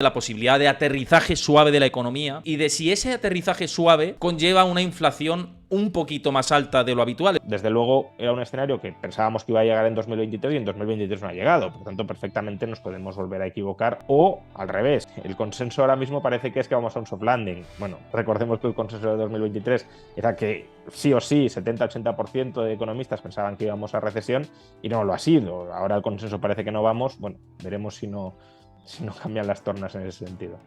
la posibilidad de aterrizaje suave de la economía y de si ese aterrizaje suave conlleva una inflación un poquito más alta de lo habitual. Desde luego era un escenario que pensábamos que iba a llegar en 2023 y en 2023 no ha llegado, por tanto perfectamente nos podemos volver a equivocar o al revés. El consenso ahora mismo parece que es que vamos a un soft landing. Bueno, recordemos que el consenso de 2023 era que sí o sí 70-80% de economistas pensaban que íbamos a recesión y no lo ha sido. Ahora el consenso parece que no vamos. Bueno, veremos si no cambian las tornas en ese sentido.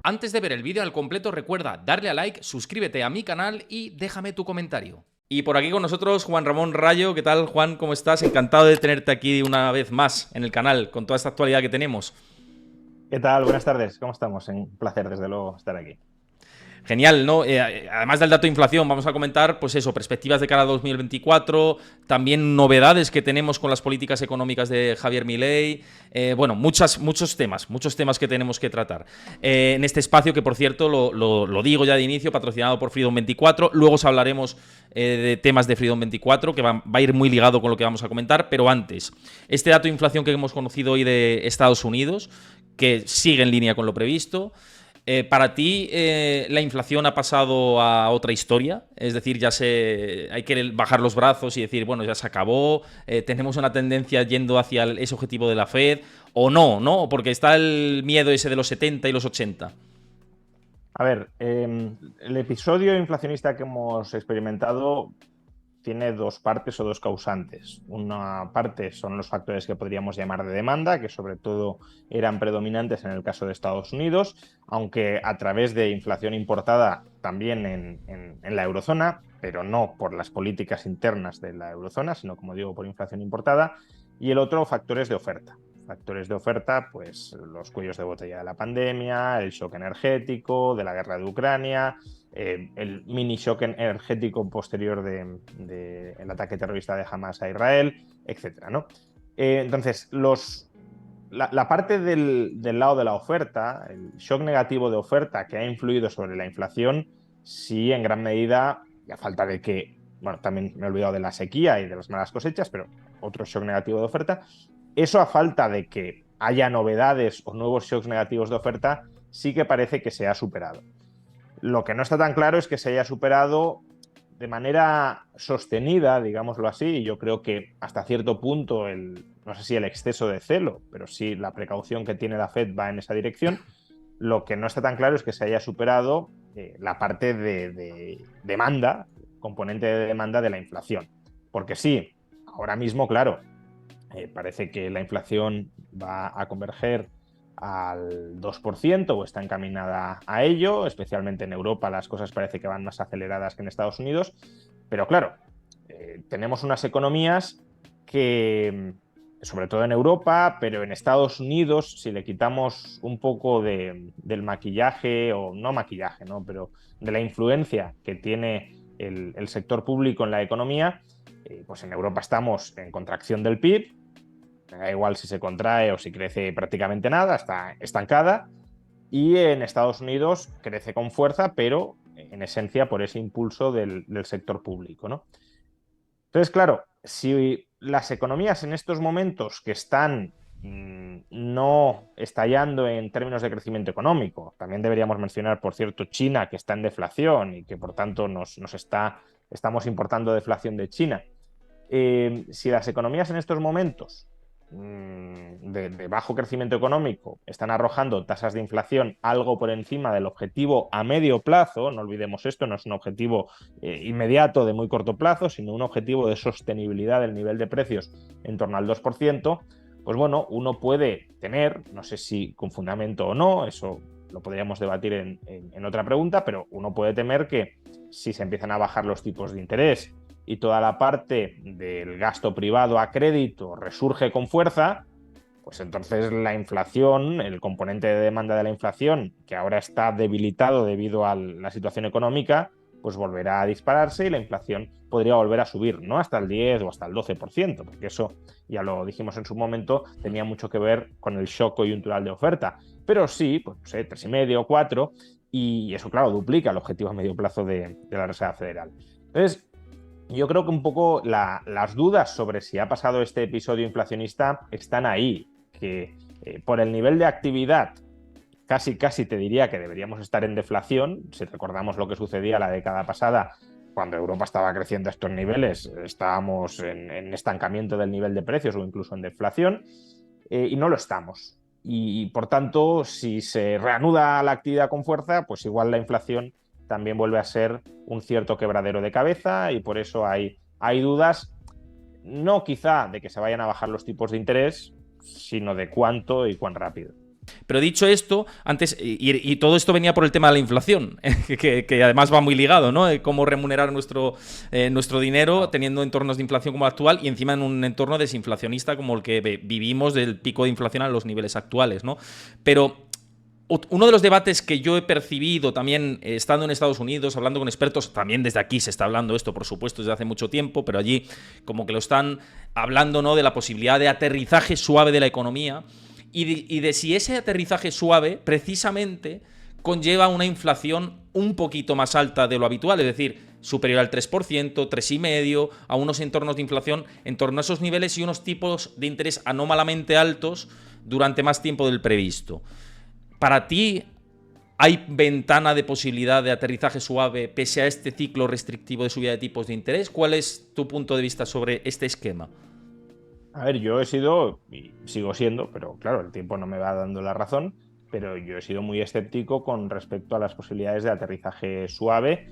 Antes de ver el vídeo al completo, recuerda darle a like, suscríbete a mi canal y déjame tu comentario. Y por aquí con nosotros Juan Ramón Rayo. ¿Qué tal, Juan? ¿Cómo estás? Encantado de tenerte aquí una vez más en el canal con toda esta actualidad que tenemos. ¿Qué tal? Buenas tardes. ¿Cómo estamos? Un placer, desde luego, estar aquí. Genial, ¿no? Además del dato de inflación, vamos a comentar, pues eso, perspectivas de cara a 2024, también novedades que tenemos con las políticas económicas de Javier Milei, bueno, muchos temas que tenemos que tratar. En este espacio, que por cierto, lo digo ya de inicio, patrocinado por Freedom24, luego os hablaremos de temas de Freedom24, que va a ir muy ligado con lo que vamos a comentar, pero antes, este dato de inflación que hemos conocido hoy de Estados Unidos, que sigue en línea con lo previsto. Para ti, la inflación ha pasado a otra historia, es decir, hay que bajar los brazos y decir, bueno, ya se acabó, tenemos una tendencia yendo hacia ese objetivo de la Fed, o no, porque está el miedo ese de los 70 y los 80. A ver, el episodio inflacionista que hemos experimentado tiene dos partes o dos causantes. Una parte son los factores que podríamos llamar de demanda, que sobre todo eran predominantes en el caso de Estados Unidos, aunque a través de inflación importada también en la eurozona, pero no por las políticas internas de la eurozona, sino, como digo, por inflación importada. Y el otro, factores de oferta. Factores de oferta, pues los cuellos de botella de la pandemia, el shock energético, de la guerra de Ucrania, el mini shock energético posterior del ataque terrorista de Hamas a Israel, etcétera, ¿no? Entonces, la parte del lado de la oferta, el shock negativo de oferta que ha influido sobre la inflación, sí, en gran medida, y a falta de que, bueno, también me he olvidado de la sequía y de las malas cosechas, pero otro shock negativo de oferta, eso a falta de que haya novedades o nuevos shocks negativos de oferta, sí que parece que se ha superado. Lo que no está tan claro es que se haya superado de manera sostenida, digámoslo así, y yo creo que hasta cierto punto, no sé si el exceso de celo, pero sí la precaución que tiene la Fed va en esa dirección. Lo que no está tan claro es que se haya superado la parte de demanda, componente de demanda de la inflación. Porque sí, ahora mismo, claro, parece que la inflación va a converger al 2% o está encaminada a ello, especialmente en Europa las cosas parece que van más aceleradas que en Estados Unidos, pero claro, tenemos unas economías que, sobre todo en Europa, pero en Estados Unidos, si le quitamos un poco del maquillaje, o no maquillaje, ¿no?, pero de la influencia que tiene el sector público en la economía, pues en Europa estamos en contracción del PIB, da igual si se contrae o si crece prácticamente nada, está estancada, y en Estados Unidos crece con fuerza, pero en esencia por ese impulso del sector público, ¿no? Entonces, claro, si las economías en estos momentos que están no estallando en términos de crecimiento económico, también deberíamos mencionar, por cierto, China, que está en deflación y que por tanto estamos importando deflación de China. Si las economías en estos momentos de bajo crecimiento económico están arrojando tasas de inflación algo por encima del objetivo a medio plazo, no olvidemos esto, no es un objetivo inmediato de muy corto plazo, sino un objetivo de sostenibilidad del nivel de precios en torno al 2%, pues bueno, uno puede tener, no sé si con fundamento o no, eso lo podríamos debatir en otra pregunta, pero uno puede temer que si se empiezan a bajar los tipos de interés y toda la parte del gasto privado a crédito resurge con fuerza, pues entonces la inflación, el componente de demanda de la inflación, que ahora está debilitado debido a la situación económica, pues volverá a dispararse y la inflación podría volver a subir, no hasta el 10 o hasta el 12%, porque eso, ya lo dijimos en su momento, tenía mucho que ver con el shock coyuntural de oferta. Pero sí, pues no sé, 3,5 o 4, y eso, claro, duplica el objetivo a medio plazo de la Reserva Federal. Entonces, yo creo que un poco las dudas sobre si ha pasado este episodio inflacionista están ahí, que por el nivel de actividad casi te diría que deberíamos estar en deflación. Si recordamos lo que sucedía la década pasada, cuando Europa estaba creciendo a estos niveles, estábamos en estancamiento del nivel de precios o incluso en deflación, y no lo estamos. Y por tanto, si se reanuda la actividad con fuerza, pues igual la inflación también vuelve a ser un cierto quebradero de cabeza, y por eso hay dudas, no quizá de que se vayan a bajar los tipos de interés, sino de cuánto y cuán rápido. Pero dicho esto, antes, y todo esto venía por el tema de la inflación, que además va muy ligado, ¿no? Cómo remunerar nuestro dinero teniendo entornos de inflación como el actual y encima en un entorno desinflacionista como el que vivimos del pico de inflación a los niveles actuales, ¿no? Pero uno de los debates que yo he percibido también estando en Estados Unidos, hablando con expertos, también desde aquí se está hablando esto, por supuesto, desde hace mucho tiempo, pero allí como que lo están hablando, ¿no? De la posibilidad de aterrizaje suave de la economía y de si ese aterrizaje suave precisamente conlleva una inflación un poquito más alta de lo habitual, es decir, superior al 3%, 3,5%, a unos entornos de inflación en torno a esos niveles y unos tipos de interés anómalamente altos durante más tiempo del previsto. Para ti, ¿hay ventana de posibilidad de aterrizaje suave pese a este ciclo restrictivo de subida de tipos de interés? ¿Cuál es tu punto de vista sobre este esquema? A ver, yo he sido, y sigo siendo, pero claro, el tiempo no me va dando la razón, pero yo he sido muy escéptico con respecto a las posibilidades de aterrizaje suave,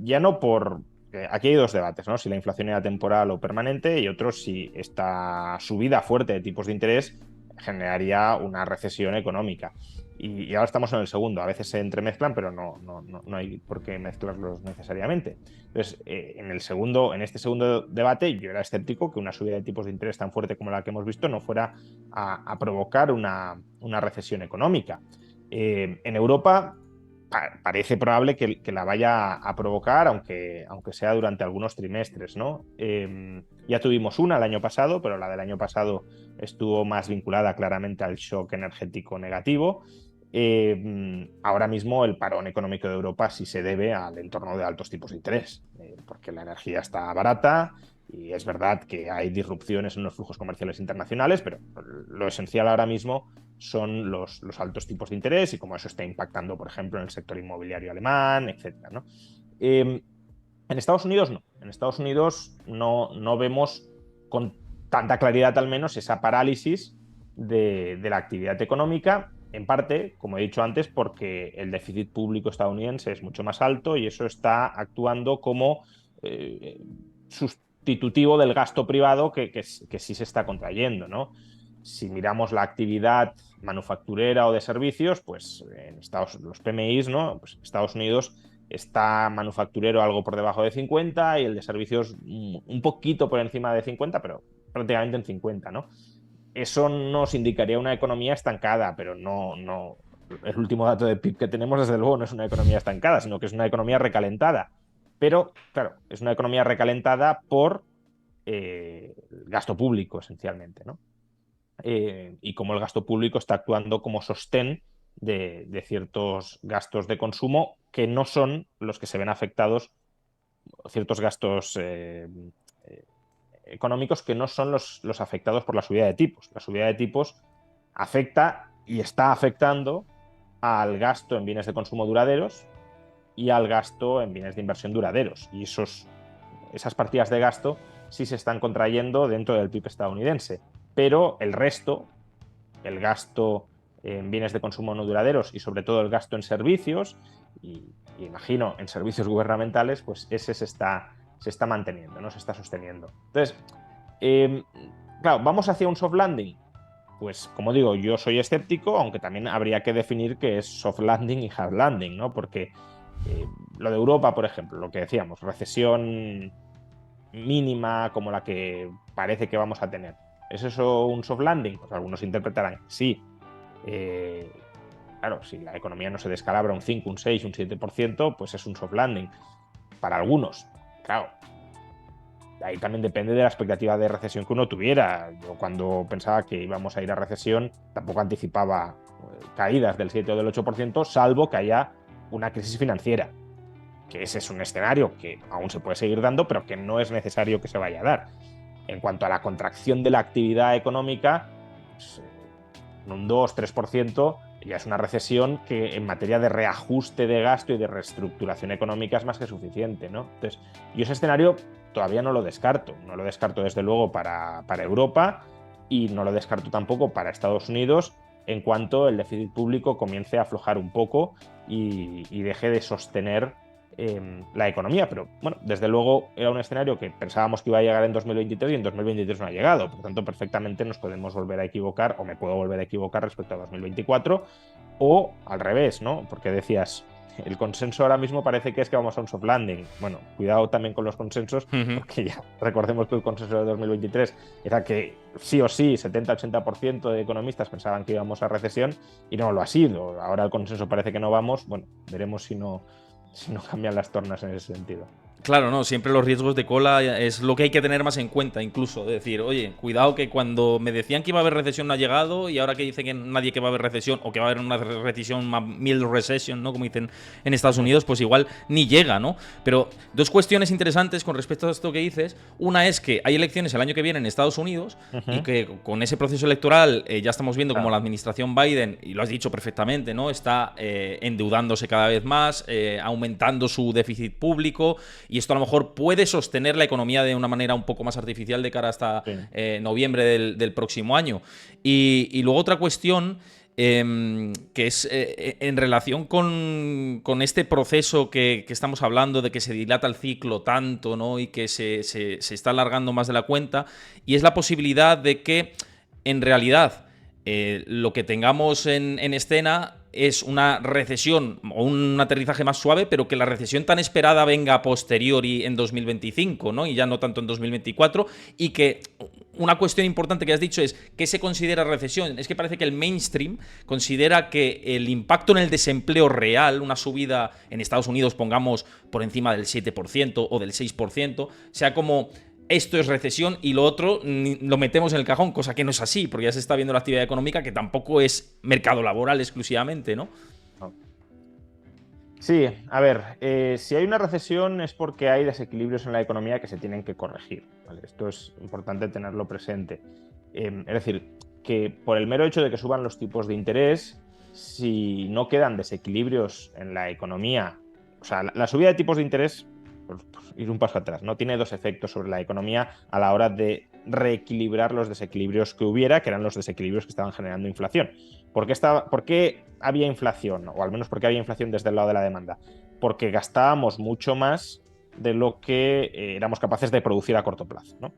ya no por... Aquí hay dos debates, ¿no? Si la inflación era temporal o permanente, y otro si esta subida fuerte de tipos de interés generaría una recesión económica. Y ahora estamos en el segundo. A veces se entremezclan, pero no hay por qué mezclarlos necesariamente. Entonces, en este segundo debate, yo era escéptico que una subida de tipos de interés tan fuerte como la que hemos visto no fuera a provocar una recesión económica. En Europa parece probable que la vaya a provocar, aunque sea durante algunos trimestres, ¿no? Ya tuvimos una el año pasado, pero la del año pasado estuvo más vinculada claramente al shock energético negativo. Ahora mismo el parón económico de Europa sí se debe al entorno de altos tipos de interés, porque la energía está barata y es verdad que hay disrupciones en los flujos comerciales internacionales, pero lo esencial ahora mismo son los altos tipos de interés y cómo eso está impactando, por ejemplo, en el sector inmobiliario alemán, etcétera, ¿no? En Estados Unidos no. En Estados Unidos no vemos con tanta claridad al menos esa parálisis de la actividad económica, en parte, como he dicho antes, porque el déficit público estadounidense es mucho más alto y eso está actuando como sustitutivo del gasto privado que sí se está contrayendo, ¿no? Si miramos la actividad manufacturera o de servicios, pues en los PMIs, ¿no? Pues Estados Unidos está manufacturero algo por debajo de 50 y el de servicios un poquito por encima de 50, pero prácticamente en 50, ¿no? Eso nos indicaría una economía estancada, pero no. El último dato de PIB que tenemos, desde luego, no es una economía estancada, sino que es una economía recalentada. Pero, claro, es una economía recalentada por gasto público, esencialmente, ¿no? Y cómo el gasto público está actuando como sostén de ciertos gastos de consumo que no son los que se ven afectados, ciertos gastos económicos que no son los afectados por la subida de tipos. La subida de tipos afecta y está afectando al gasto en bienes de consumo duraderos y al gasto en bienes de inversión duraderos. Y esas partidas de gasto sí se están contrayendo dentro del PIB estadounidense. Pero el resto, el gasto en bienes de consumo no duraderos y sobre todo el gasto en servicios, y imagino en servicios gubernamentales, pues ese se está manteniendo, no se está sosteniendo. Entonces, claro, ¿vamos hacia un soft landing? Pues como digo, yo soy escéptico, aunque también habría que definir qué es soft landing y hard landing, ¿no? Porque lo de Europa, por ejemplo, lo que decíamos, recesión mínima como la que parece que vamos a tener. ¿Es eso un soft landing? Pues algunos interpretarán sí. Claro, si la economía no se descalabra un 5, un 6, un 7%, pues es un soft landing. Para algunos, claro, ahí también depende de la expectativa de recesión que uno tuviera. Yo cuando pensaba que íbamos a ir a recesión, tampoco anticipaba caídas del 7 o del 8%, salvo que haya una crisis financiera, que ese es un escenario que aún se puede seguir dando, pero que no es necesario que se vaya a dar. En cuanto a la contracción de la actividad económica, pues, un 2-3% ya es una recesión que en materia de reajuste de gasto y de reestructuración económica es más que suficiente, ¿no? Entonces, yo ese escenario todavía no lo descarto. No lo descarto desde luego para Europa y no lo descarto tampoco para Estados Unidos en cuanto el déficit público comience a aflojar un poco y deje de sostener la economía. Pero bueno, desde luego era un escenario que pensábamos que iba a llegar en 2023 y en 2023 no ha llegado. Por tanto, perfectamente nos podemos volver a equivocar, o me puedo volver a equivocar respecto a 2024, o al revés, ¿no? Porque decías, el consenso ahora mismo parece que es que vamos a un soft landing. Bueno, cuidado también con los consensos, porque ya recordemos que el consenso de 2023 era que sí o sí 70-80% de economistas pensaban que íbamos a recesión y no lo ha sido. Ahora el consenso parece que no vamos. Bueno, veremos si no cambian las tornas en ese sentido. Claro, no, siempre los riesgos de cola es lo que hay que tener más en cuenta, incluso. De decir, oye, cuidado que cuando me decían que iba a haber recesión no ha llegado, y ahora que dicen que nadie que va a haber recesión, o que va a haber una recesión, una mild recession, ¿no? Como dicen en Estados Unidos, pues igual ni llega, ¿no? Pero dos cuestiones interesantes con respecto a esto que dices. Una es que hay elecciones el año que viene en Estados Unidos, y que con ese proceso electoral ya estamos viendo como la administración Biden, y lo has dicho perfectamente, ¿no? Está endeudándose cada vez más, aumentando su déficit público. Y esto a lo mejor puede sostener la economía de una manera un poco más artificial de cara hasta noviembre del próximo año. Y luego otra cuestión que es en relación con este proceso que estamos hablando de que se dilata el ciclo tanto, ¿no? Y que se está alargando más de la cuenta, y es la posibilidad de que en realidad lo que tengamos en escena es una recesión o un aterrizaje más suave, pero que la recesión tan esperada venga a posteriori en 2025, ¿no? Y ya no tanto en 2024, y que una cuestión importante que has dicho es ¿qué se considera recesión? Es que parece que el mainstream considera que el impacto en el desempleo real, una subida en Estados Unidos, pongamos por encima del 7% o del 6%, sea como esto es recesión, y lo otro lo metemos en el cajón, cosa que no es así, porque ya se está viendo la actividad económica, que tampoco es mercado laboral exclusivamente, ¿no? Sí, a ver, si hay una recesión es porque hay desequilibrios en la economía que se tienen que corregir, ¿vale? Esto es importante tenerlo presente. Es decir, que por el mero hecho de que suban los tipos de interés, si no quedan desequilibrios en la economía, o sea, la subida de tipos de interés, pues, ir un paso atrás, ¿no? Tiene dos efectos sobre la economía a la hora de reequilibrar los desequilibrios que hubiera, que eran los desequilibrios que estaban generando inflación. ¿Por qué había inflación? O al menos por qué había inflación desde el lado de la demanda. Porque gastábamos mucho más de lo que éramos capaces de producir a corto plazo, ¿no?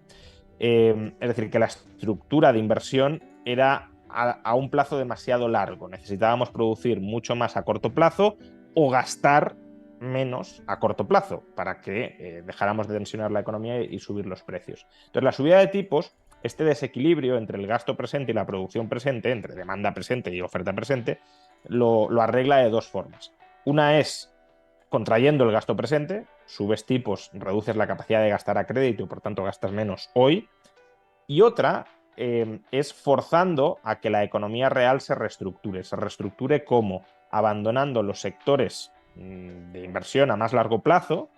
Es decir, que la estructura de inversión era a un plazo demasiado largo. Necesitábamos producir mucho más a corto plazo o gastar menos a corto plazo para que dejáramos de tensionar la economía y subir los precios. Entonces, la subida de tipos, este desequilibrio entre el gasto presente y la producción presente, entre demanda presente y oferta presente, lo arregla de dos formas. Una es contrayendo el gasto presente, subes tipos, reduces la capacidad de gastar a crédito y por tanto gastas menos hoy. Y otra es forzando a que la economía real se reestructure como abandonando los sectores de inversión a más largo plazo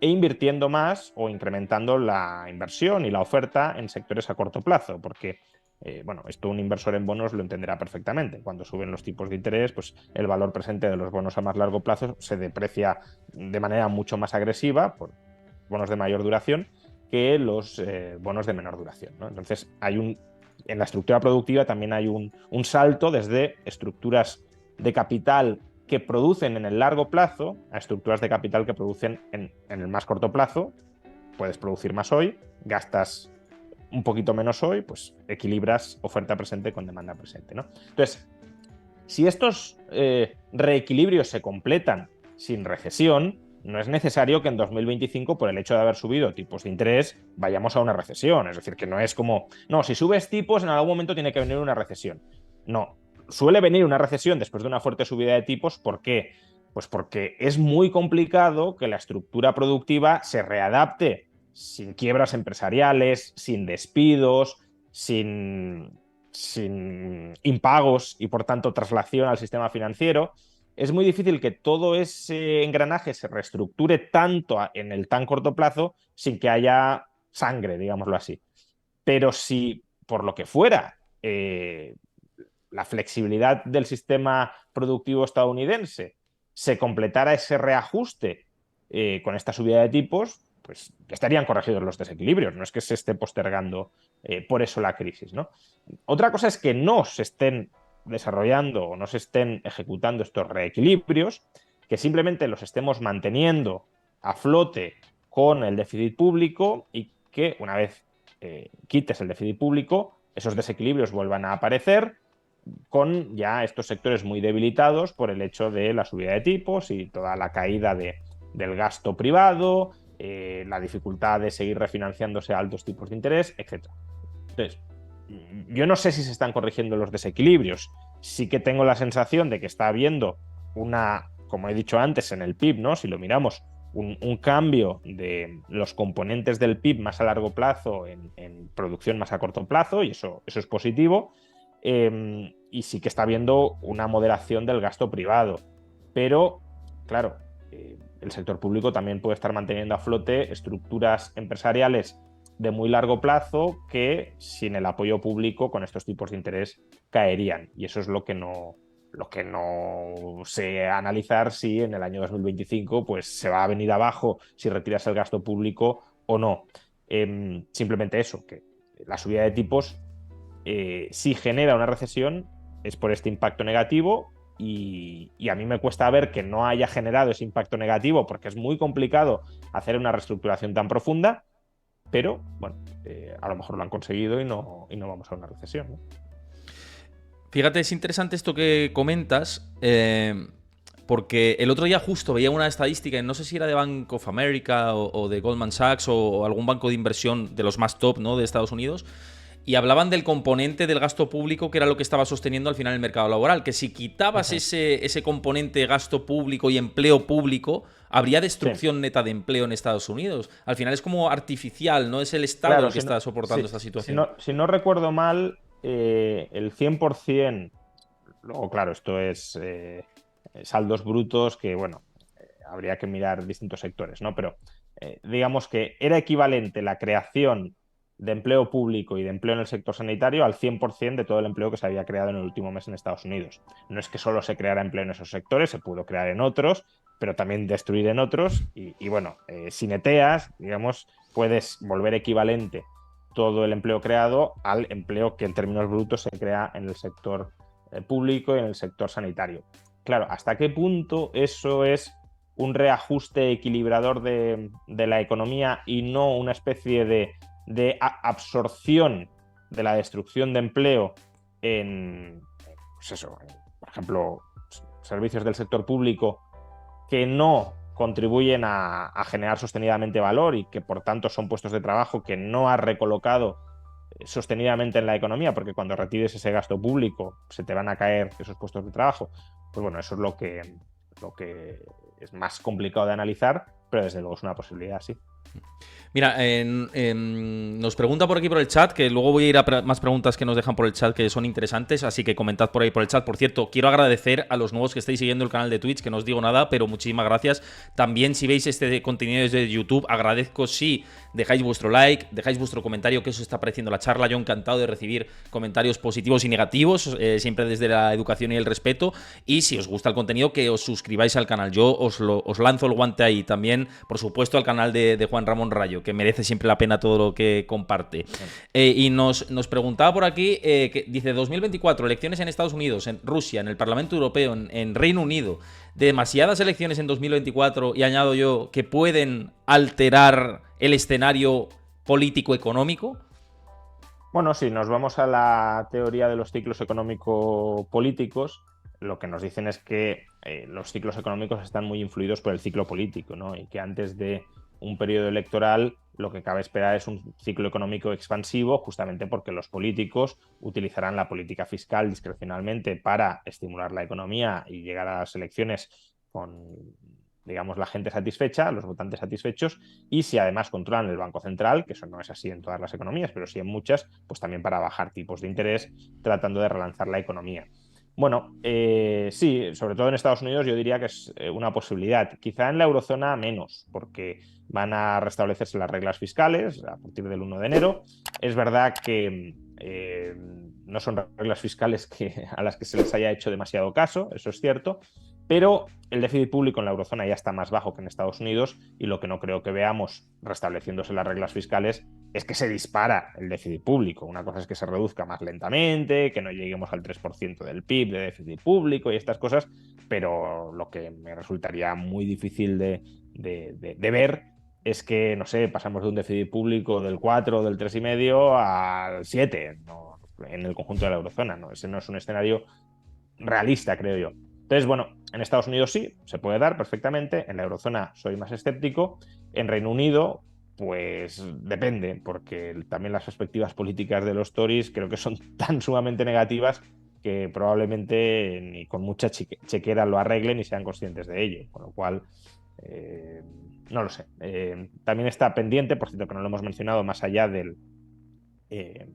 e invirtiendo más o incrementando la inversión y la oferta en sectores a corto plazo, porque bueno, esto un inversor en bonos lo entenderá perfectamente. Cuando suben los tipos de interés, pues el valor presente de los bonos a más largo plazo se deprecia de manera mucho más agresiva por bonos de mayor duración que los bonos de menor duración, ¿no? Entonces, en la estructura productiva también hay un salto desde estructuras de capital que producen en el largo plazo a estructuras de capital que producen en el más corto plazo. Puedes producir más hoy, gastas un poquito menos hoy, pues equilibras oferta presente con demanda presente, ¿no? Entonces, si estos reequilibrios se completan sin recesión, no es necesario que en 2025, por el hecho de haber subido tipos de interés, vayamos a una recesión. Es decir, que no es como, no, si subes tipos, en algún momento tiene que venir una recesión. No, suele venir una recesión después de una fuerte subida de tipos. ¿Por qué? Pues porque es muy complicado que la estructura productiva se readapte sin quiebras empresariales, sin despidos, sin impagos y por tanto traslación al sistema financiero. es muy difícil que todo ese engranaje se reestructure tanto en el tan corto plazo sin que haya sangre, digámoslo así. Pero si, por lo que fuera, la flexibilidad del sistema productivo estadounidense se completara ese reajuste con esta subida de tipos, pues estarían corregidos los desequilibrios. No es que se esté postergando por eso la crisis, ¿no? Otra cosa es que no se estén desarrollando o no se estén ejecutando estos reequilibrios, que simplemente los estemos manteniendo a flote con el déficit público y que una vez quites el déficit público, esos desequilibrios vuelvan a aparecer con ya estos sectores muy debilitados por el hecho de la subida de tipos y toda la caída del gasto privado, la dificultad de seguir refinanciándose a altos tipos de interés, etc. Entonces, yo no sé si se están corrigiendo los desequilibrios. Sí que tengo la sensación de que está habiendo una, como he dicho antes, en el PIB, ¿no? Si lo miramos, un cambio de los componentes del PIB más a largo plazo en producción más a corto plazo, y eso es positivo. Y sí que está habiendo una moderación del gasto privado. Pero, claro, el sector público también puede estar manteniendo a flote estructuras empresariales de muy largo plazo que sin el apoyo público con estos tipos de interés caerían. Y eso es lo que no sé analizar si en el año 2025 pues, se va a venir abajo si retiras el gasto público o no. Simplemente eso, que la subida de tipos si genera una recesión es por este impacto negativo y a mí me cuesta ver que no haya generado ese impacto negativo porque es muy complicado hacer una reestructuración tan profunda, pero bueno, a lo mejor lo han conseguido y no vamos a una recesión, ¿no? Fíjate, es interesante esto que comentas, porque el otro día justo veía una estadística, no sé si era de Bank of America o de Goldman Sachs o algún banco de inversión de los más top, ¿no?, de Estados Unidos, y hablaban del componente del gasto público que era lo que estaba sosteniendo al final el mercado laboral, que si quitabas ese componente de gasto público y empleo público, habría Sí, destrucción neta de empleo en Estados Unidos. Al final es como artificial, no es el Estado claro, el que está soportando esta situación. si no recuerdo mal, el 100%, luego claro, esto es saldos brutos que, bueno, habría que mirar distintos sectores, ¿no? Pero digamos que era equivalente la creación de empleo público y de empleo en el sector sanitario al 100% de todo el empleo que se había creado en el último mes en Estados Unidos. No es que solo se creara empleo en esos sectores, se pudo crear en otros, pero también destruir en otros. Y bueno, si neteas, digamos, puedes volver equivalente todo el empleo creado al empleo que en términos brutos se crea en el sector público y en el sector sanitario. Claro, ¿hasta qué punto eso es un reajuste equilibrador de la economía y no una especie de absorción de la destrucción de empleo en, pues eso, por ejemplo, servicios del sector público que no contribuyen a generar sostenidamente valor y que por tanto son puestos de trabajo que no has recolocado sostenidamente en la economía, porque cuando retires ese gasto público se te van a caer esos puestos de trabajo? Pues bueno, eso es lo que es más complicado de analizar, pero desde luego es una posibilidad, sí. Mira, nos pregunta por aquí por el chat, que luego voy a ir a más preguntas que nos dejan por el chat que son interesantes, así que comentad por ahí por el chat. Por cierto, quiero agradecer a los nuevos que estáis siguiendo el canal de Twitch, que no os digo nada, pero muchísimas gracias. También si veis este contenido desde YouTube, agradezco si dejáis vuestro like, dejáis vuestro comentario, que os está pareciendo la charla. Yo encantado de recibir comentarios positivos y negativos, siempre desde la educación y el respeto. Y si os gusta el contenido, que os suscribáis al canal. Yo os lanzo el guante ahí. También, por supuesto, al canal de Juan Ramón Rayo, que merece siempre la pena todo lo que comparte. Y nos preguntaba por aquí, que dice 2024, elecciones en Estados Unidos, en Rusia, en el Parlamento Europeo, en Reino Unido, demasiadas elecciones en 2024, y añado yo que pueden alterar el escenario político-económico. Bueno, si nos vamos a la teoría de los ciclos económico-políticos, lo que nos dicen es que los ciclos económicos están muy influidos por el ciclo político, ¿no? Y que antes de un periodo electoral lo que cabe esperar es un ciclo económico expansivo, justamente porque los políticos utilizarán la política fiscal discrecionalmente para estimular la economía y llegar a las elecciones con, digamos, la gente satisfecha, los votantes satisfechos, y si además controlan el Banco Central, que eso no es así en todas las economías, pero sí en muchas, pues también para bajar tipos de interés, tratando de relanzar la economía. Bueno, sí, sobre todo en Estados Unidos yo diría que es una posibilidad. Quizá en la eurozona menos, porque van a restablecerse las reglas fiscales a partir del 1 de enero. Es verdad que no son reglas fiscales a las que se les haya hecho demasiado caso, eso es cierto, pero el déficit público en la eurozona ya está más bajo que en Estados Unidos y lo que no creo que veamos restableciéndose las reglas fiscales es que se dispara el déficit público. Una cosa es que se reduzca más lentamente, que no lleguemos al 3% del PIB de déficit público y estas cosas, pero lo que me resultaría muy difícil de ver es que, no sé, pasamos de un déficit público del 4 o del 3,5 al 7, ¿no? En el conjunto de la eurozona, ¿no? Ese no es un escenario realista, creo yo. Entonces, bueno, en Estados Unidos sí, se puede dar perfectamente. En la eurozona soy más escéptico. En Reino Unido, pues depende, porque también las perspectivas políticas de los Tories creo que son tan sumamente negativas que probablemente ni con mucha chequera lo arreglen y sean conscientes de ello. Con lo cual, eh, no lo sé. También está pendiente, por cierto que no lo hemos mencionado, más allá eh,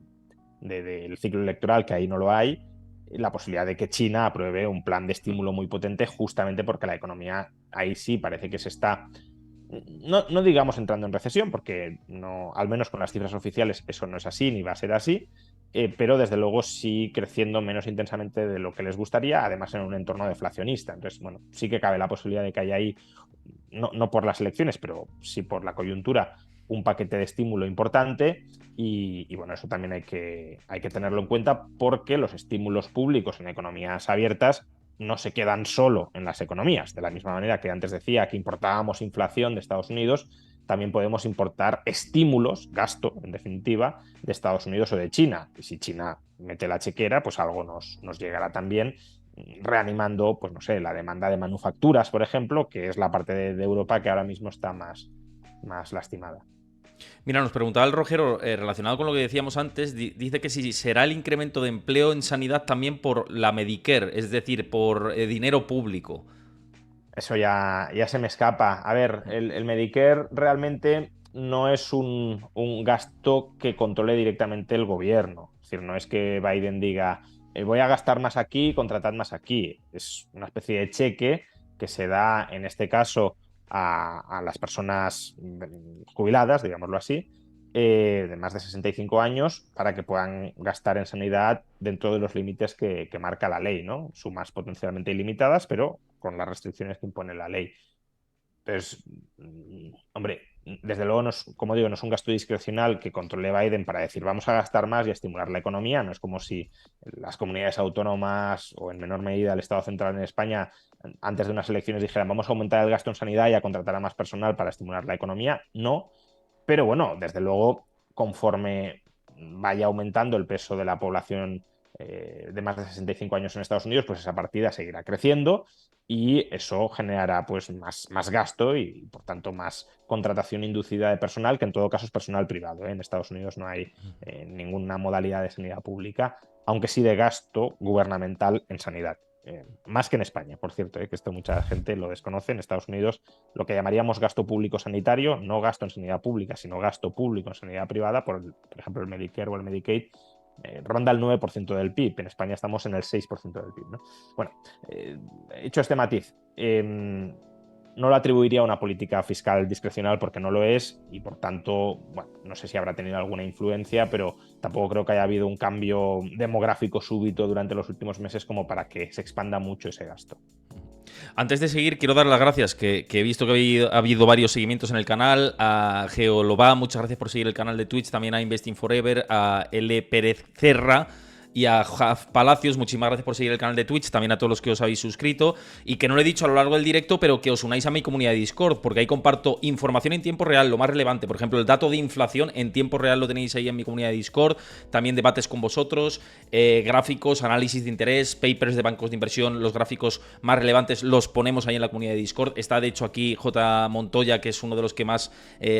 del ciclo electoral, que ahí no lo hay, la posibilidad de que China apruebe un plan de estímulo muy potente justamente porque la economía ahí sí parece que se está, no digamos entrando en recesión, porque no, al menos con las cifras oficiales eso no es así ni va a ser así, pero desde luego sí creciendo menos intensamente de lo que les gustaría, además en un entorno deflacionista. Entonces, bueno, sí que cabe la posibilidad de que haya ahí, no por las elecciones, pero sí por la coyuntura, un paquete de estímulo importante y bueno, eso también hay que tenerlo en cuenta porque los estímulos públicos en economías abiertas no se quedan solo en las economías. De la misma manera que antes decía que importábamos inflación de Estados Unidos, también podemos importar estímulos, gasto, en definitiva, de Estados Unidos o de China. Y si China mete la chequera, pues algo nos llegará también reanimando, pues no sé, la demanda de manufacturas, por ejemplo, que es la parte de Europa que ahora mismo está más lastimada. Mira, nos preguntaba el Rogero, relacionado con lo que decíamos antes, dice que si será el incremento de empleo en sanidad también por la Medicare, es decir, por dinero público. Eso ya se me escapa. A ver, el Medicare realmente no es un gasto que controle directamente el gobierno. Es decir, no es que Biden diga, voy a gastar más aquí, contratad más aquí. Es una especie de cheque que se da, en este caso, a las personas jubiladas, digámoslo así, de más de 65 años, para que puedan gastar en sanidad dentro de los límites que marca la ley, ¿no? Sumas potencialmente ilimitadas, pero con las restricciones que impone la ley. Entonces, hombre, desde luego, no es, como digo, no es un gasto discrecional que controle Biden para decir vamos a gastar más y a estimular la economía. No es como si las comunidades autónomas o en menor medida el Estado central en España antes de unas elecciones dijeran vamos a aumentar el gasto en sanidad y a contratar a más personal para estimular la economía. No, pero bueno, desde luego, conforme vaya aumentando el peso de la población de más de 65 años en Estados Unidos, pues esa partida seguirá creciendo y eso generará pues más gasto y por tanto más contratación inducida de personal, que en todo caso es personal privado, ¿eh? En Estados Unidos no hay ninguna modalidad de sanidad pública, aunque sí de gasto gubernamental en sanidad. Más que en España, por cierto, que esto mucha gente lo desconoce. En Estados Unidos lo que llamaríamos gasto público sanitario, no gasto en sanidad pública, sino gasto público en sanidad privada, por ejemplo el Medicare o el Medicaid, ronda el 9% del PIB. En España estamos en el 6% del PIB, ¿no? Bueno, hecho este matiz, no lo atribuiría a una política fiscal discrecional porque no lo es y por tanto, bueno, no sé si habrá tenido alguna influencia, pero tampoco creo que haya habido un cambio demográfico súbito durante los últimos meses como para que se expanda mucho ese gasto. Antes de seguir, quiero dar las gracias, que he visto que ha habido varios seguimientos en el canal. A Geoloba, muchas gracias por seguir el canal de Twitch. También a Investing Forever, a L. Pérez Cerra y a Jaf Palacios, muchísimas gracias por seguir el canal de Twitch, también a todos los que os habéis suscrito y que no lo he dicho a lo largo del directo, pero que os unáis a mi comunidad de Discord, porque ahí comparto información en tiempo real, lo más relevante, por ejemplo, el dato de inflación en tiempo real lo tenéis ahí en mi comunidad de Discord, también debates con vosotros, gráficos, análisis de interés, papers de bancos de inversión, los gráficos más relevantes los ponemos ahí en la comunidad de Discord. Está de hecho aquí J. Montoya, que es uno de los que más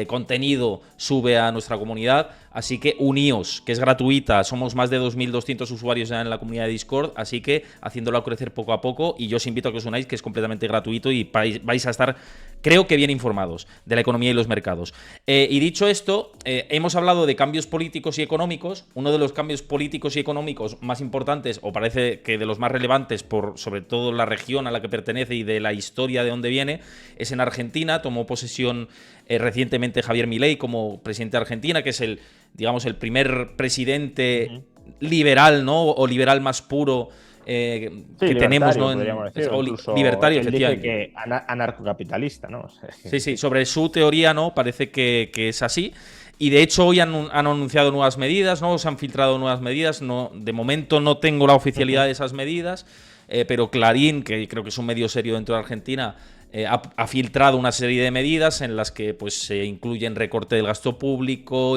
contenido sube a nuestra comunidad, así que uníos, que es gratuita, somos más de 2.200 200 usuarios ya en la comunidad de Discord, así que haciéndolo crecer poco a poco, y yo os invito a que os unáis, que es completamente gratuito y vais a estar, creo que bien informados de la economía y los mercados. Y dicho esto, hemos hablado de cambios políticos y económicos. Uno de los cambios políticos y económicos más importantes, o parece que de los más relevantes, por sobre todo la región a la que pertenece y de la historia de dónde viene, es en Argentina. Tomó posesión recientemente Javier Milei como presidente de Argentina, que es el, digamos, el primer presidente liberal, ¿no? O liberal más puro que tenemos, ¿no? Podríamos decir, incluso libertario, él dice efectivamente. que anarcocapitalista, ¿no? O sea, Sí, sí, sobre su teoría, ¿no? Parece que es así. Y de hecho hoy han anunciado nuevas medidas, ¿no? Se han filtrado nuevas medidas. No, de momento no tengo la oficialidad de esas medidas, pero Clarín, que creo que es un medio serio dentro de Argentina, ha filtrado una serie de medidas en las que pues, se incluyen recorte del gasto público,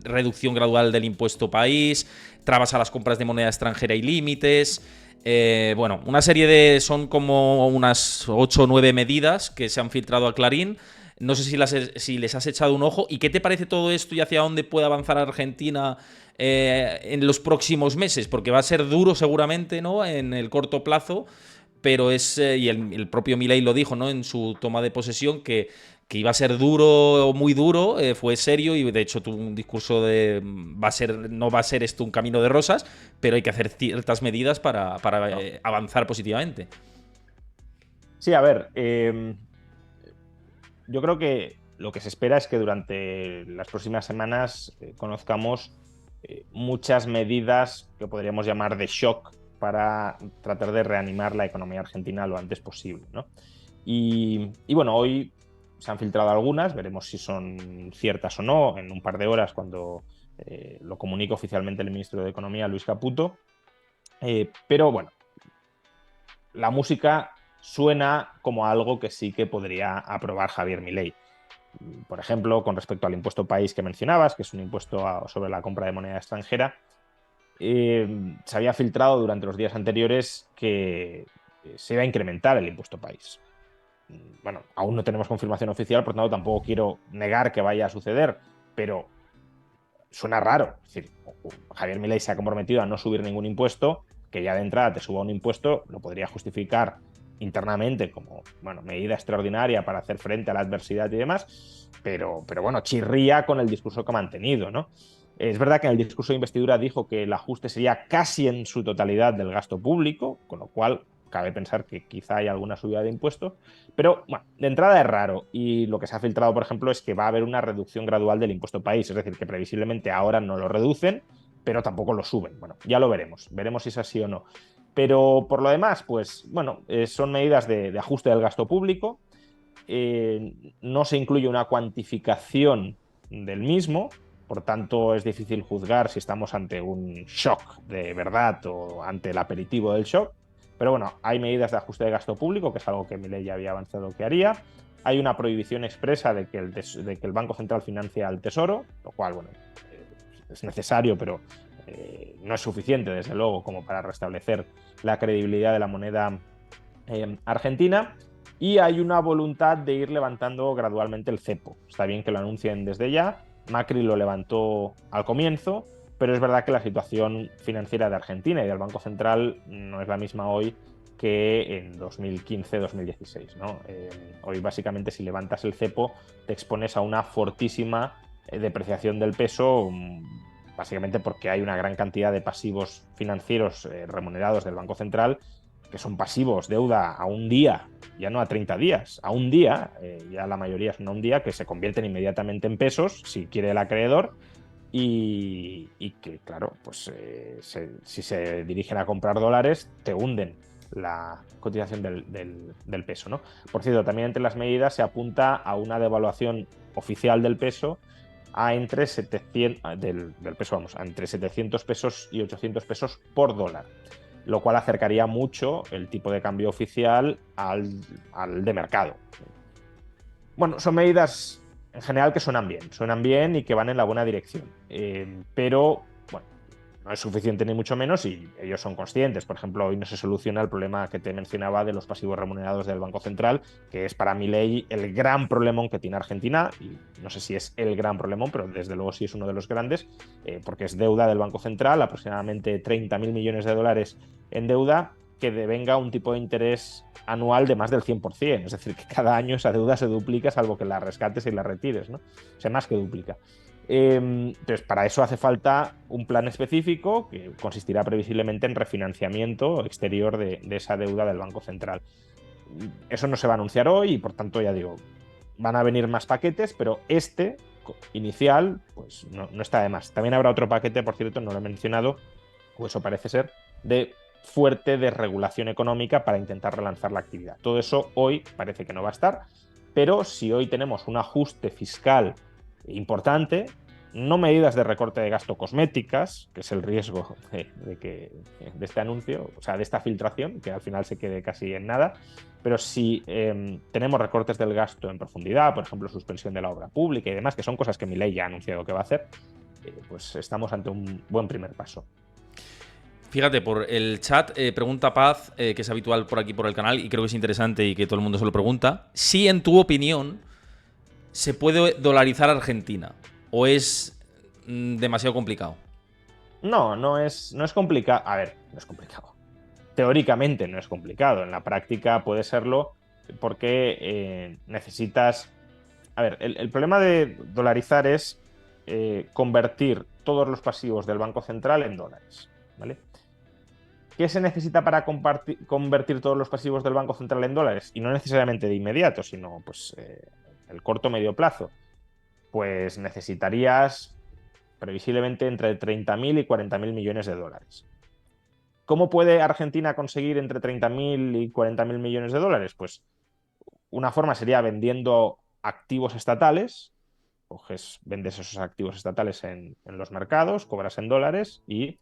reducción gradual del impuesto país, trabas a las compras de moneda extranjera y límites. Bueno, una serie de... son como unas 8 o 9 medidas que se han filtrado a Clarín. No sé si les has echado un ojo. ¿Y qué te parece todo esto y hacia dónde puede avanzar Argentina en los próximos meses? Porque va a ser duro seguramente, ¿no? En el corto plazo, pero es... y el propio Milei lo dijo, ¿no? En su toma de posesión, que iba a ser duro, muy duro, fue serio y de hecho tuvo un discurso de no va a ser esto un camino de rosas, pero hay que hacer ciertas medidas para avanzar positivamente. Sí, a ver, yo creo que lo que se espera es que durante las próximas semanas conozcamos muchas medidas que podríamos llamar de shock para tratar de reanimar la economía argentina lo antes posible, ¿no? Y bueno, hoy se han filtrado algunas, veremos si son ciertas o no en un par de horas cuando lo comunique oficialmente el ministro de Economía, Luis Caputo. Pero bueno, la música suena como algo que sí que podría aprobar Javier Milei. Por ejemplo, con respecto al impuesto país que mencionabas, que es un impuesto sobre la compra de moneda extranjera, se había filtrado durante los días anteriores que se iba a incrementar el impuesto país. Bueno, aún no tenemos confirmación oficial, por lo tanto tampoco quiero negar que vaya a suceder, pero suena raro. Es decir, Javier Milei se ha comprometido a no subir ningún impuesto, que ya de entrada te suba un impuesto, lo podría justificar internamente como bueno, medida extraordinaria para hacer frente a la adversidad y demás, pero bueno, chirría con el discurso que ha mantenido, ¿no? Es verdad que en el discurso de investidura dijo que el ajuste sería casi en su totalidad del gasto público, con lo cual cabe pensar que quizá hay alguna subida de impuestos, pero bueno, de entrada es raro y lo que se ha filtrado, por ejemplo, es que va a haber una reducción gradual del impuesto país, es decir, que previsiblemente ahora no lo reducen, pero tampoco lo suben. Bueno, ya lo veremos si es así o no. Pero por lo demás, pues bueno, son medidas de ajuste del gasto público, no se incluye una cuantificación del mismo, por tanto es difícil juzgar si estamos ante un shock de verdad o ante el aperitivo del shock. Pero bueno, hay medidas de ajuste de gasto público, que es algo que Milei ya había avanzado que haría. Hay una prohibición expresa de que el Banco Central financie al Tesoro, lo cual, bueno, es necesario, pero no es suficiente, desde luego, como para restablecer la credibilidad de la moneda argentina. Y hay una voluntad de ir levantando gradualmente el cepo. Está bien que lo anuncien desde ya. Macri lo levantó al comienzo, pero es verdad que la situación financiera de Argentina y del Banco Central no es la misma hoy que en 2015-2016, ¿no? Hoy básicamente si levantas el cepo te expones a una fortísima depreciación del peso, básicamente porque hay una gran cantidad de pasivos financieros remunerados del Banco Central que son pasivos, deuda a un día, ya no a 30 días, a un día, ya la mayoría son a un día, que se convierten inmediatamente en pesos, si quiere el acreedor, y que, claro, pues si se dirigen a comprar dólares, te hunden la cotización del peso, ¿no? Por cierto, también entre las medidas se apunta a una devaluación oficial del peso a entre 700, del peso, vamos, a entre 700 pesos y 800 pesos por dólar, lo cual acercaría mucho el tipo de cambio oficial al de mercado. Bueno, son medidas en general que suenan bien y que van en la buena dirección, pero bueno, no es suficiente ni mucho menos, y ellos son conscientes. Por ejemplo, hoy no se soluciona el problema que te mencionaba de los pasivos remunerados del Banco Central, que es para Milei el gran problemón que tiene Argentina, y no sé si es el gran problemón, pero desde luego sí es uno de los grandes, porque es deuda del Banco Central, aproximadamente 30.000 millones de dólares en deuda, que devenga un tipo de interés anual de más del 100%. Es decir, que cada año esa deuda se duplica, salvo que la rescates y la retires, ¿no? O sea, más que duplica. Entonces, para eso hace falta un plan específico que consistirá previsiblemente en refinanciamiento exterior de esa deuda del Banco Central. Eso no se va a anunciar hoy y, por tanto, ya digo, van a venir más paquetes, pero este inicial pues no está de más. También habrá otro paquete, por cierto, no lo he mencionado, o eso parece ser, de fuerte desregulación económica para intentar relanzar la actividad. Todo eso hoy parece que no va a estar, pero si hoy tenemos un ajuste fiscal importante, no medidas de recorte de gasto cosméticas, que es el riesgo de este anuncio, o sea, de esta filtración, que al final se quede casi en nada, pero si tenemos recortes del gasto en profundidad, por ejemplo, suspensión de la obra pública y demás, que son cosas que Milei ya ha anunciado que va a hacer, pues estamos ante un buen primer paso. Fíjate, por el chat pregunta Paz, que es habitual por aquí por el canal y creo que es interesante y que todo el mundo se lo pregunta, si en tu opinión se puede dolarizar Argentina o es demasiado complicado. No es complicado. A ver, no es complicado. Teóricamente no es complicado. En la práctica puede serlo porque necesitas... A ver, el problema de dolarizar es convertir todos los pasivos del Banco Central en dólares, ¿vale? ¿Qué se necesita para convertir todos los pasivos del Banco Central en dólares? Y no necesariamente de inmediato, sino pues el corto o medio plazo. Pues necesitarías previsiblemente entre 30.000 y 40.000 millones de dólares. ¿Cómo puede Argentina conseguir entre 30.000 y 40.000 millones de dólares? Pues una forma sería vendiendo activos estatales, vendes esos activos estatales en los mercados, cobras en dólares y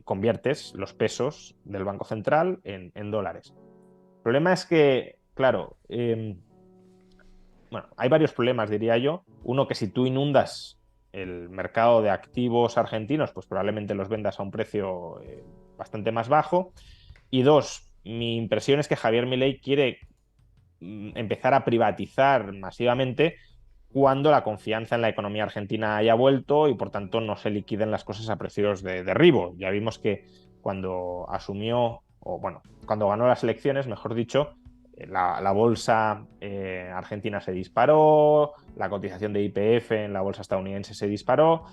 conviertes los pesos del Banco Central en dólares. El problema es que, claro, bueno, hay varios problemas, diría yo. Uno, que si tú inundas el mercado de activos argentinos, pues probablemente los vendas a un precio bastante más bajo. Y dos, mi impresión es que Javier Milei quiere empezar a privatizar masivamente cuando la confianza en la economía argentina haya vuelto y por tanto no se liquiden las cosas a precios de derribo. Ya vimos que cuando asumió, o bueno, cuando ganó las elecciones, mejor dicho, la bolsa argentina se disparó, la cotización de YPF en la bolsa estadounidense se disparó.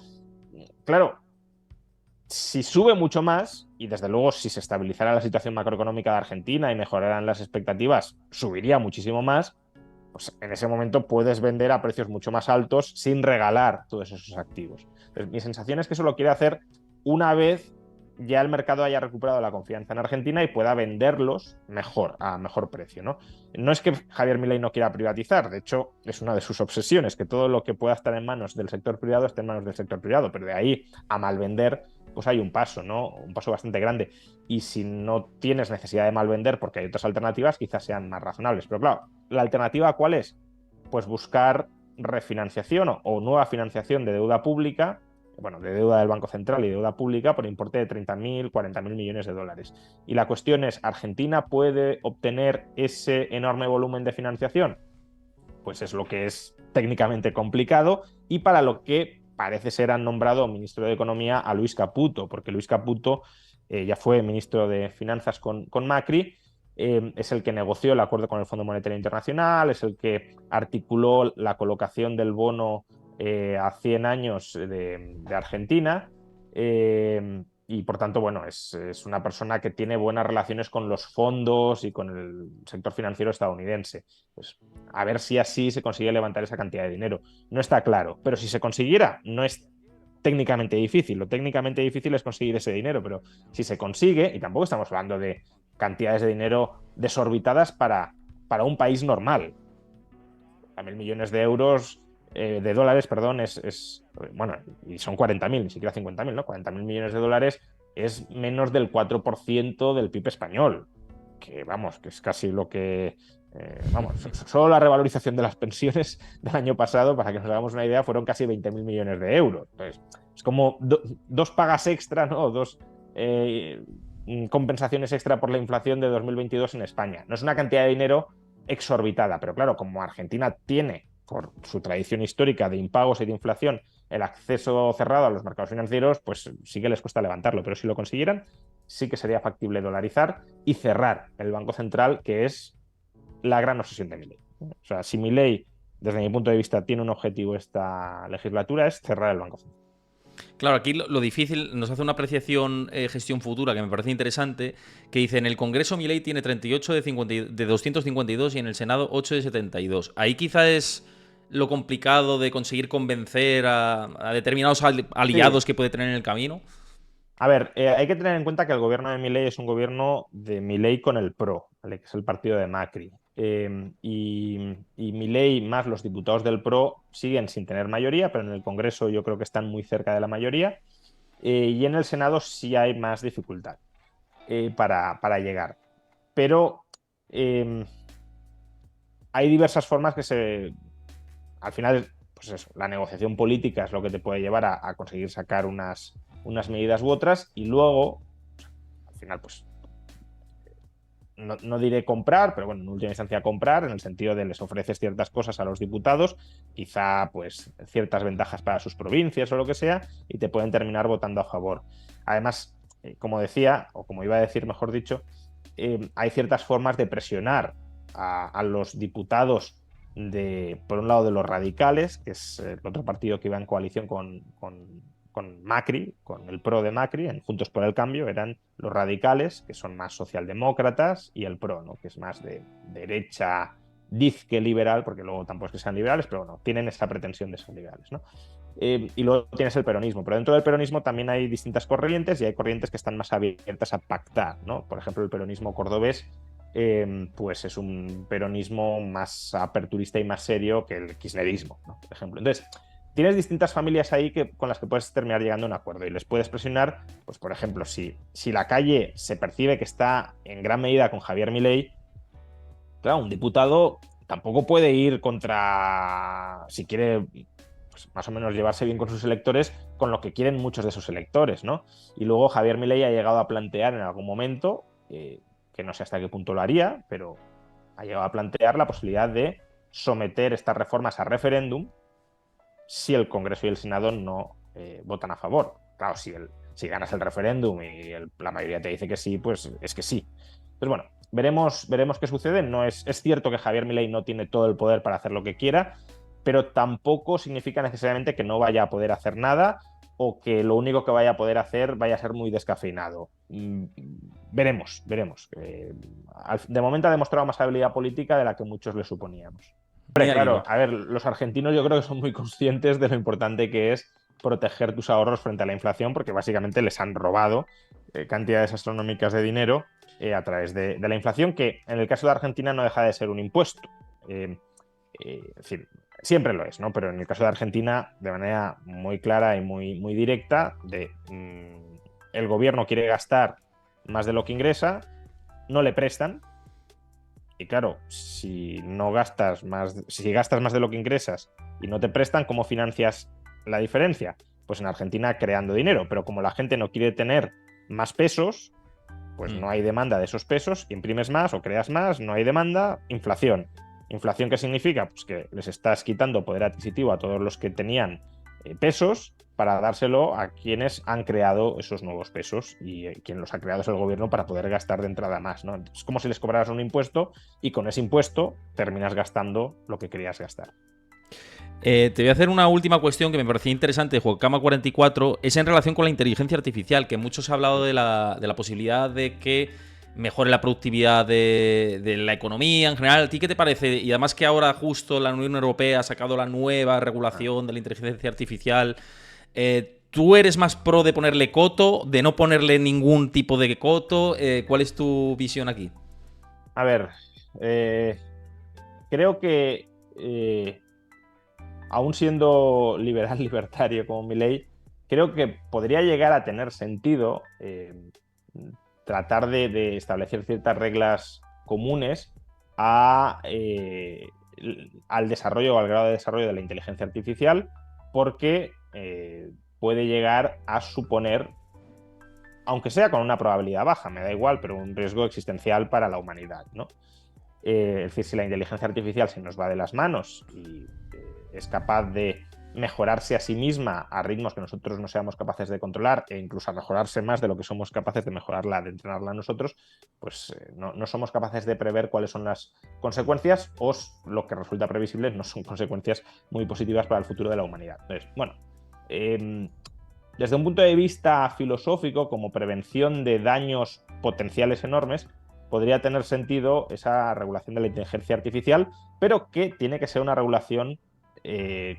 Claro, si sube mucho más, y desde luego si se estabilizara la situación macroeconómica de Argentina y mejoraran las expectativas, subiría muchísimo más, pues en ese momento puedes vender a precios mucho más altos sin regalar todos esos activos. Entonces, mi sensación es que eso lo quiere hacer una vez ya el mercado haya recuperado la confianza en Argentina y pueda venderlos mejor, a mejor precio, ¿no? No es que Javier Milei no quiera privatizar, de hecho es una de sus obsesiones, que todo lo que pueda estar en manos del sector privado esté en manos del sector privado, pero de ahí a malvender pues hay un paso, ¿no? Un paso bastante grande. Y si no tienes necesidad de malvender porque hay otras alternativas, quizás sean más razonables. Pero claro, ¿la alternativa cuál es? Pues buscar refinanciación o nueva financiación de deuda pública, bueno, de deuda del Banco Central y deuda pública por importe de 30.000, 40.000 millones de dólares. Y la cuestión es, ¿Argentina puede obtener ese enorme volumen de financiación? Pues es lo que es técnicamente complicado y para lo que parece ser han nombrado ministro de Economía a Luis Caputo, porque Luis Caputo ya fue ministro de Finanzas con Macri, es el que negoció el acuerdo con el Fondo Monetario Internacional, es el que articuló la colocación del bono a 100 años de Argentina, y por tanto, bueno, es una persona que tiene buenas relaciones con los fondos y con el sector financiero estadounidense. Pues a ver si así se consigue levantar esa cantidad de dinero. No está claro, pero si se consiguiera, no es técnicamente difícil. Lo técnicamente difícil es conseguir ese dinero, pero si se consigue, y tampoco estamos hablando de cantidades de dinero desorbitadas para un país normal. A 1.000 millones de euros, de dólares, perdón, bueno, y son 40.000, ni siquiera 50.000, ¿no? 40.000 millones de dólares es menos del 4% del PIB español. que vamos, que es casi lo que... vamos, solo la revalorización de las pensiones del año pasado, para que nos hagamos una idea, fueron casi 20.000 millones de euros. Entonces, es como dos pagas extra, ¿no? Dos compensaciones extra por la inflación de 2022 en España. No es una cantidad de dinero exorbitada, pero claro, como Argentina tiene, por su tradición histórica de impagos y de inflación, el acceso cerrado a los mercados financieros, pues sí que les cuesta levantarlo, pero si lo consiguieran, sí que sería factible dolarizar y cerrar el Banco Central, que es la gran obsesión de Milei. O sea, si Milei, desde mi punto de vista, tiene un objetivo esta legislatura, es cerrar el Banco Central. Claro, aquí lo difícil, nos hace una apreciación gestión futura que me parece interesante, que dice, en el Congreso Milei tiene 38 de 252 y en el Senado 8 de 72. Ahí quizá es lo complicado de conseguir convencer a determinados aliados Sí. que puede tener en el camino. A ver, hay que tener en cuenta que el gobierno de Milei es un gobierno de Milei con el PRO, ¿vale? Que es el partido de Macri. Y Milei más los diputados del PRO siguen sin tener mayoría, pero en el Congreso yo creo que están muy cerca de la mayoría. Y en el Senado sí hay más dificultad para llegar. Pero eh, hay diversas formas que se... Al final, pues eso, la negociación política es lo que te puede llevar a conseguir sacar unas medidas u otras y luego, al final, pues no diré comprar, pero bueno, en última instancia comprar, en el sentido de les ofreces ciertas cosas a los diputados, quizá pues ciertas ventajas para sus provincias o lo que sea, y te pueden terminar votando a favor. Además, como decía, o como iba a decir, mejor dicho, hay ciertas formas de presionar a los diputados por un lado, de los radicales, que es el otro partido que iba en coalición con Macri, con el PRO de Macri, en Juntos por el Cambio, eran los radicales, que son más socialdemócratas, y el PRO, ¿no? Que es más de derecha, dizque liberal, porque luego tampoco es que sean liberales, pero bueno, tienen esa pretensión de ser liberales, ¿no? Y luego tienes el peronismo, pero dentro del peronismo también hay distintas corrientes y hay corrientes que están más abiertas a pactar, ¿no? Por ejemplo, el peronismo cordobés pues es un peronismo más aperturista y más serio que el kirchnerismo, ¿no? Por ejemplo. Entonces, tienes distintas familias ahí con las que puedes terminar llegando a un acuerdo y les puedes presionar, pues por ejemplo, si la calle se percibe que está en gran medida con Javier Milei, claro, un diputado tampoco puede ir contra, si quiere pues, más o menos llevarse bien con sus electores, con lo que quieren muchos de sus electores, ¿no? Y luego Javier Milei ha llegado a plantear en algún momento, que no sé hasta qué punto lo haría, pero ha llegado a plantear la posibilidad de someter estas reformas a referéndum si el Congreso y el Senado no votan a favor. Claro, si ganas el referéndum y la mayoría te dice que sí, pues es que sí. Entonces, bueno, veremos qué sucede. No es cierto que Javier Milei no tiene todo el poder para hacer lo que quiera, pero tampoco significa necesariamente que no vaya a poder hacer nada o que lo único que vaya a poder hacer vaya a ser muy descafeinado. Veremos. De momento ha demostrado más habilidad política de la que muchos le suponíamos. Muy Hombre, al hilo. claro, a ver, los argentinos yo creo que son muy conscientes de lo importante que es proteger tus ahorros frente a la inflación, porque básicamente les han robado cantidades astronómicas de dinero a través de la inflación, que en el caso de Argentina no deja de ser un impuesto. Es decir, siempre lo es, ¿no? Pero en el caso de Argentina, de manera muy clara y muy directa, el gobierno quiere gastar más de lo que ingresa, no le prestan, y claro, si gastas más de lo que ingresas y no te prestan, ¿cómo financias la diferencia? Pues en Argentina creando dinero, pero como la gente no quiere tener más pesos, pues no hay demanda de esos pesos, imprimes más o creas más, no hay demanda, inflación. ¿Inflación qué significa? Pues que les estás quitando poder adquisitivo a todos los que tenían pesos para dárselo a quienes han creado esos nuevos pesos y quien los ha creado es el gobierno para poder gastar de entrada más, ¿no? Es como si les cobraras un impuesto y con ese impuesto terminas gastando lo que querías gastar. Te voy a hacer una última cuestión que me parecía interesante de Juegocama 44, es en relación con la inteligencia artificial, que muchos han hablado de la posibilidad de que mejore la productividad de la economía en general. ¿A ti qué te parece? Y además que ahora justo la Unión Europea ha sacado la nueva regulación de la inteligencia artificial. ¿Tú eres más pro de ponerle coto, de no ponerle ningún tipo de coto? ¿Cuál es tu visión aquí? A ver, creo que aún siendo liberal libertario como Milei, creo que podría llegar a tener sentido tratar de establecer ciertas reglas comunes a, al desarrollo o al grado de desarrollo de la inteligencia artificial, porque puede llegar a suponer, aunque sea con una probabilidad baja, me da igual, pero un riesgo existencial para la humanidad, ¿no? Es decir, si la inteligencia artificial se nos va de las manos y es capaz de mejorarse a sí misma a ritmos que nosotros no seamos capaces de controlar, e incluso a mejorarse más de lo que somos capaces de mejorarla, de entrenarla nosotros, pues no somos capaces de prever cuáles son las consecuencias, o lo que resulta previsible no son consecuencias muy positivas para el futuro de la humanidad. Entonces, bueno, desde un punto de vista filosófico, como prevención de daños potenciales enormes, podría tener sentido esa regulación de la inteligencia artificial, pero que tiene que ser una regulación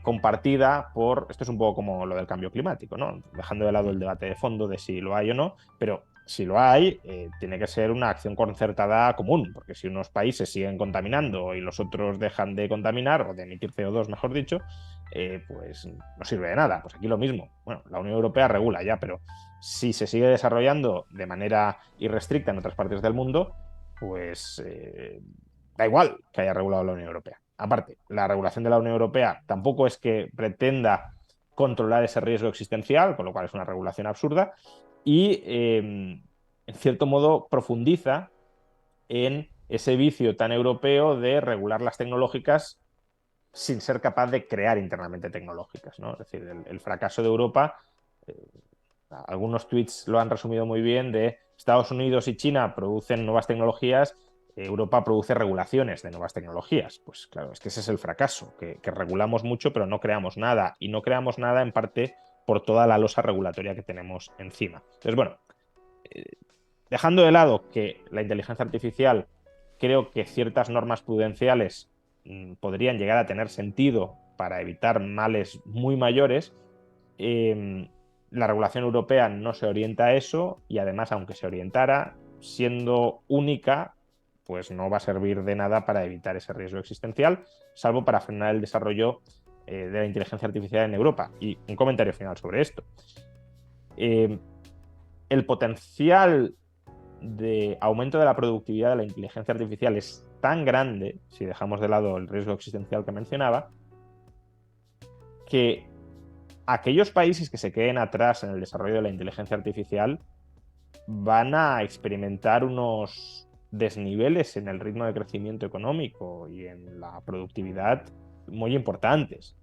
compartida por... Esto es un poco como lo del cambio climático, ¿no? Dejando de lado el debate de fondo de si lo hay o no, pero si lo hay, tiene que ser una acción concertada común, porque si unos países siguen contaminando y los otros dejan de contaminar, o de emitir CO2, mejor dicho, pues no sirve de nada. Pues aquí lo mismo. Bueno, la Unión Europea regula ya, pero si se sigue desarrollando de manera irrestricta en otras partes del mundo, pues da igual que haya regulado la Unión Europea. Aparte, la regulación de la Unión Europea tampoco es que pretenda controlar ese riesgo existencial, con lo cual es una regulación absurda, y en cierto modo profundiza en ese vicio tan europeo de regular las tecnológicas sin ser capaz de crear internamente tecnológicas, ¿no? Es decir, el fracaso de Europa, eh, algunos tweets lo han resumido muy bien, de Estados Unidos y China producen nuevas tecnologías, Europa produce regulaciones de nuevas tecnologías. Pues claro, es que ese es el fracaso, que regulamos mucho pero no creamos nada, y no creamos nada en parte por toda la losa regulatoria que tenemos encima. Entonces, bueno, dejando de lado que la inteligencia artificial, creo que ciertas normas prudenciales podrían llegar a tener sentido para evitar males muy mayores. La regulación europea no se orienta a eso, y además, aunque se orientara, siendo única, pues no va a servir de nada para evitar ese riesgo existencial, salvo para frenar el desarrollo de la inteligencia artificial en Europa. Y un comentario final sobre esto. El potencial de aumento de la productividad de la inteligencia artificial es tan grande, si dejamos de lado el riesgo existencial que mencionaba, que aquellos países que se queden atrás en el desarrollo de la inteligencia artificial van a experimentar unos desniveles en el ritmo de crecimiento económico y en la productividad muy importantes.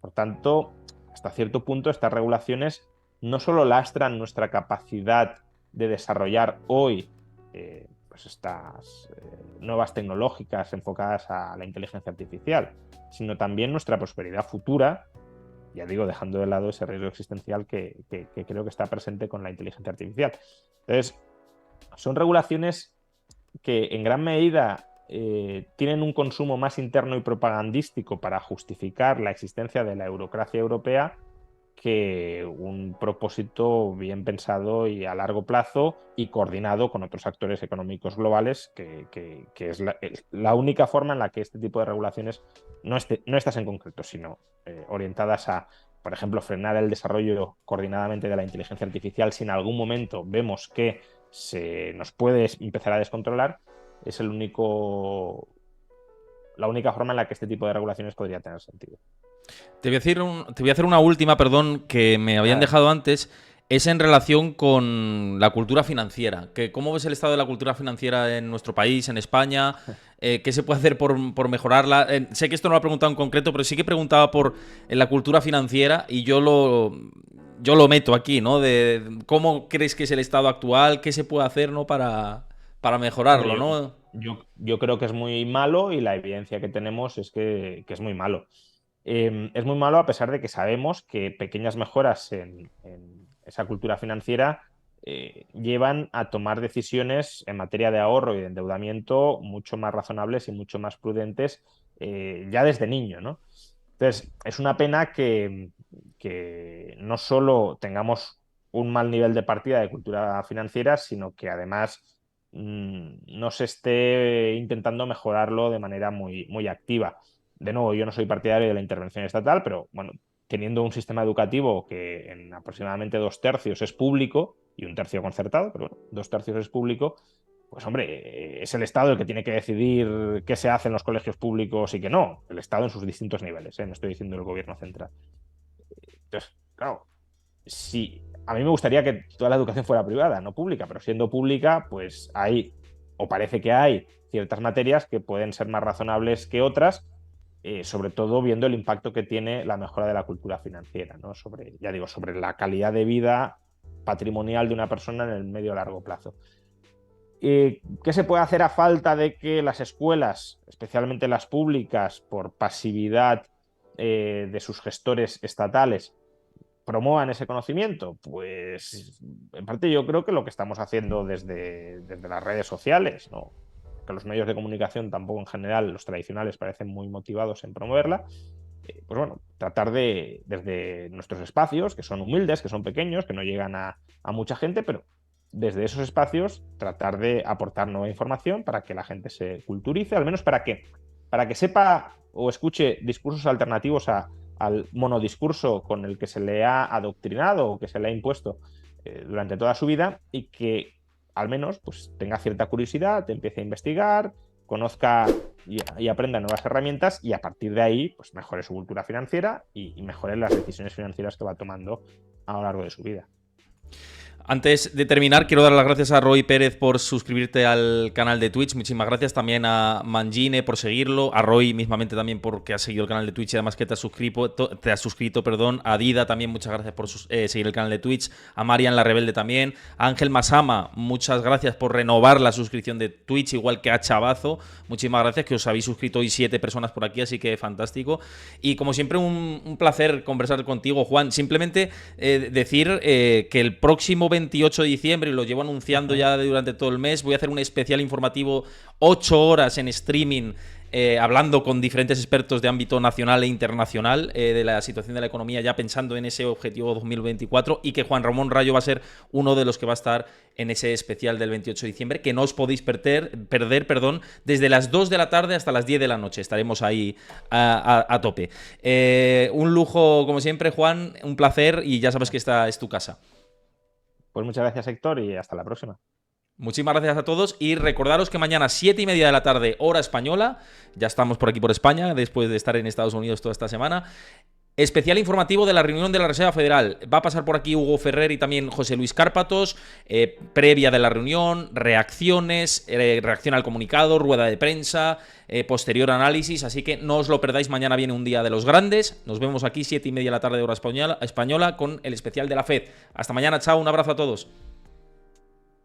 Por tanto, hasta cierto punto, estas regulaciones no solo lastran nuestra capacidad de desarrollar hoy pues estas nuevas tecnológicas enfocadas a la inteligencia artificial, sino también nuestra prosperidad futura, ya digo, dejando de lado ese riesgo existencial que creo que está presente con la inteligencia artificial. Entonces, son regulaciones que en gran medida tienen un consumo más interno y propagandístico para justificar la existencia de la eurocracia europea, que un propósito bien pensado y a largo plazo y coordinado con otros actores económicos globales, que es la única forma en la que este tipo de regulaciones, no estas en concreto, sino orientadas a, por ejemplo, frenar el desarrollo coordinadamente de la inteligencia artificial si en algún momento vemos que se nos puede empezar a descontrolar, es la única forma en la que este tipo de regulaciones podría tener sentido. Te voy a decir te voy a hacer una última, perdón, que me habían dejado antes. Es en relación con la cultura financiera. ¿Cómo ves el estado de la cultura financiera en nuestro país, en España? ¿Qué se puede hacer por mejorarla? Sé que esto no lo he preguntado en concreto, pero sí que preguntaba por la cultura financiera, y yo lo meto aquí, ¿no? De cómo crees que es el estado actual, qué se puede hacer, ¿no? Para Hombre, mejorarlo, ¿no? yo creo que es muy malo, y la evidencia que tenemos es que es muy malo. Es muy malo a pesar de que sabemos que pequeñas mejoras en esa cultura financiera llevan a tomar decisiones en materia de ahorro y de endeudamiento mucho más razonables y mucho más prudentes ya desde niño, ¿no? Entonces, es una pena que no solo tengamos un mal nivel de partida de cultura financiera, sino que además no se esté intentando mejorarlo de manera muy, muy activa. De nuevo, yo no soy partidario de la intervención estatal, pero bueno, teniendo un sistema educativo que en aproximadamente 2/3 es público y 1/3 concertado, pero bueno, 2/3 es público, pues hombre, es el Estado el que tiene que decidir qué se hace en los colegios públicos y qué no. El Estado en sus distintos niveles, ¿eh? No estoy diciendo el gobierno central. Entonces, claro, si a mí me gustaría que toda la educación fuera privada, no pública, pero siendo pública, pues hay, o parece que hay, ciertas materias que pueden ser más razonables que otras, sobre todo viendo el impacto que tiene la mejora de la cultura financiera, ¿no? Sobre, ya digo, sobre la calidad de vida patrimonial de una persona en el medio a largo plazo. ¿Qué se puede hacer a falta de que las escuelas, especialmente las públicas, por pasividad de sus gestores estatales, promuevan ese conocimiento? Pues en parte yo creo que lo que estamos haciendo desde las redes sociales, ¿no? Que los medios de comunicación tampoco en general, los tradicionales, parecen muy motivados en promoverla. Pues bueno, tratar de, desde nuestros espacios, que son humildes, que son pequeños, que no llegan a mucha gente, pero desde esos espacios tratar de aportar nueva información para que la gente se culturice, al menos para que sepa o escuche discursos alternativos al monodiscurso con el que se le ha adoctrinado o que se le ha impuesto durante toda su vida, y que al menos pues tenga cierta curiosidad, empiece a investigar, conozca y aprenda nuevas herramientas, y a partir de ahí pues mejore su cultura financiera y mejore las decisiones financieras que va tomando a lo largo de su vida. Antes de terminar, quiero dar las gracias a Roy Pérez por suscribirte al canal de Twitch. Muchísimas gracias también a Mangine por seguirlo, a Roy mismamente también porque has seguido el canal de Twitch y además que te has suscrito, perdón. A Dida también, muchas gracias por seguir el canal de Twitch. A Marian la Rebelde también. A Ángel Masama, muchas gracias por renovar la suscripción de Twitch, igual que a Chavazo. Muchísimas gracias, que os habéis suscrito hoy 7 personas por aquí, así que fantástico. Y como siempre, un placer conversar contigo, Juan. Simplemente decir que el próximo 28 de diciembre, y lo llevo anunciando ya durante todo el mes, voy a hacer un especial informativo 8 horas en streaming, hablando con diferentes expertos de ámbito nacional e internacional de la situación de la economía, ya pensando en ese objetivo 2024, y que Juan Ramón Rayo va a ser uno de los que va a estar en ese especial del 28 de diciembre, que no os podéis perder, desde las 2 de la tarde hasta las 10 de la noche. Estaremos ahí a tope. Un lujo, como siempre, Juan, un placer, y ya sabes que esta es tu casa. Pues muchas gracias, Héctor, y hasta la próxima. Muchísimas gracias a todos, y recordaros que mañana 7:30 de la tarde, hora española, ya estamos por aquí por España, después de estar en Estados Unidos toda esta semana, especial informativo de la reunión de la Reserva Federal. Va a pasar por aquí Hugo Ferrer y también José Luis Cárpatos, previa de la reunión, reacciones, reacción al comunicado, rueda de prensa, posterior análisis, así que no os lo perdáis. Mañana viene un día de los grandes. Nos vemos aquí 7:30 de la tarde, hora española, con el especial de la FED. Hasta mañana, chao, un abrazo a todos.